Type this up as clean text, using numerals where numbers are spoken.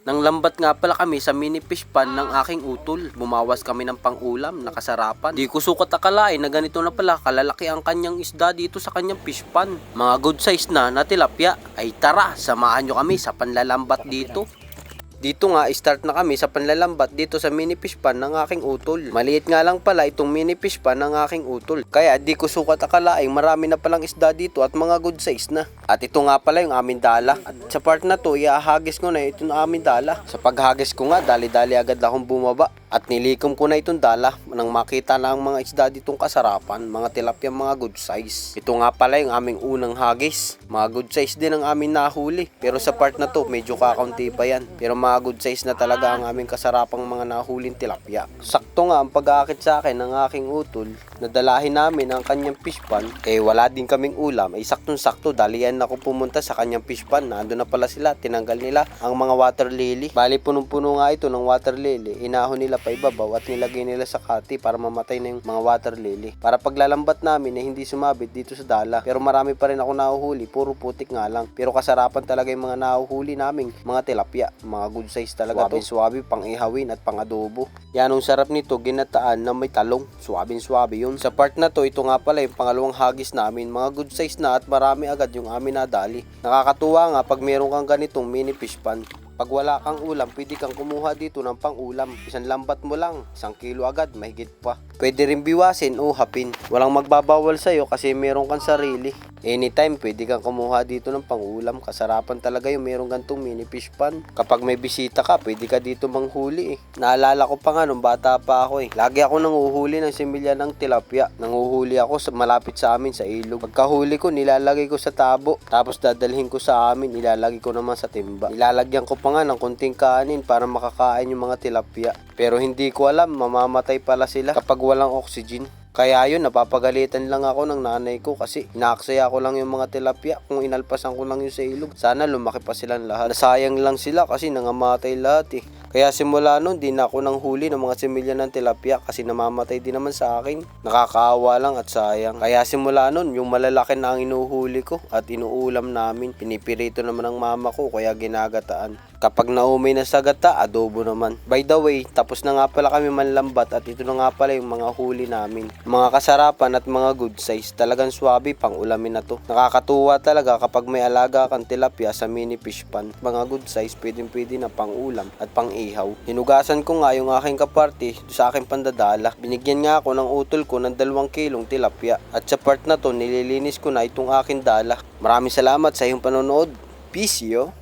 Nang lambat nga pala kami sa mini fish pan ng aking utol. Bumawas kami ng pang-ulam na kasarapan. Di ko sukat akalain na ganito na pala kalalaki ang kanyang isda dito sa kanyang fish pan. Mga good size na tilapia. Ay tara, samahan nyo kami sa panlalambat dito. Dito nga, start na kami sa panlalambat dito sa mini fish pan ng aking utol. Maliit nga lang pala itong mini fish pan ng aking utol. Kaya di ko sukat akalaing marami na palang isda dito at mga good size na. At ito nga pala yung aming dala. At sa part na to, ihahagis ko na itong aming dala. Sa paghagis ko nga, dali-dali agad akong bumaba. At nilikom ko na itong dala nang makita na ang mga isda ditong kasarapan, mga tilapia, mga good size. Ito nga pala yung aming unang hagis. Mga good size din ang aming nahuli. Pero sa part na to, medyo kakaunti pa yan. Pero mga good size na talaga ang aming kasarapang mga nahuling tilapia. Sakto nga ang pag-aakit sa akin ng aking utol, nadalahin namin ang kanyang fish pan. Wala din kaming ulam. Saktong-sakto, dalian ako pumunta sa kanyang fish pan. Nando na pala sila, tinanggal nila ang mga water lily. Bali punong-puno nga ito ng water lily. Inahon nila pa ibabaw at nilagay nila sa kati para mamatay na yung mga water lily. Para paglalambat namin hindi sumabit dito sa dala. Pero marami pa rin ako nahuhuli, puro putik nga lang. Pero kasarapan talaga yung mga nahuhuli naming mga tilapia. Mga good size talaga to. Suwabe, pang ihawin at pang adobo. Yan ang sarap nito, ginataan na may talong. Suwabing-suwabe yun. Sa part na to, ito nga pala yung pangalawang hagis namin. Mga good size na at marami agad yung amin nadali. Nakakatuwa nga pag meron kang ganitong mini fish pan. Pag wala kang ulam, pwede kang kumuha dito ng pang-ulam. Isang lambat mo lang, 1 kilo agad, mahigit pa. Pwede rin biwasin o hapin. Walang magbabawal sa'yo kasi meron kang sarili. Anytime, pwede kang kumuha dito ng pang-ulam. Kasarapan talaga yung meron gantong mini fish pan. Kapag may bisita ka, pwede ka dito manghuli Naalala ko pa nga nung bata pa ako Lagi ako nanguhuli ng similya ng tilapia. Nanguhuli ako malapit sa amin sa ilog. Pagkahuli ko, nilalagay ko sa tabo. Tapos dadalhin ko sa amin, ilalagay ko naman sa timba. Ilalagyan ko pa nga ng kunting kanin para makakain yung mga tilapia. Pero hindi ko alam, mamamatay pala sila kapag walang oxygen. Kaya yun, napapagalitan lang ako ng nanay ko kasi inaaksaya ko lang yung mga tilapia kung inalpasan ko lang yung sa ilog. Sana lumaki pa silang lahat. Nasayang lang sila kasi nangamatay lahat Kaya simula nun, di na ako nang huli ng mga similya ng tilapia kasi namamatay din naman sa akin. Nakakaawa lang at sayang. Kaya simula nun, yung malalaki na ang inuhuli ko at inuulam namin. Pinipirito naman ng mama ko kaya ginagataan. Kapag naumay na sa gata, adobo naman. By the way, tapos na nga pala kami manlambat at ito na nga pala yung mga huli namin. Mga kasarapan at mga good size, talagang swabe pang ulamin na to. Nakakatuwa talaga kapag may alaga kang tilapia sa mini fish pan. Mga good size, pwede na pang ulam at pang ihaw. Hinugasan ko nga yung aking kaparte sa aking pandadala. Binigyan nga ako ng utol ko ng 2 kilong tilapia. At sa part na to, nililinis ko na itong aking dala. Maraming salamat sa iyong panonood. Peace yo!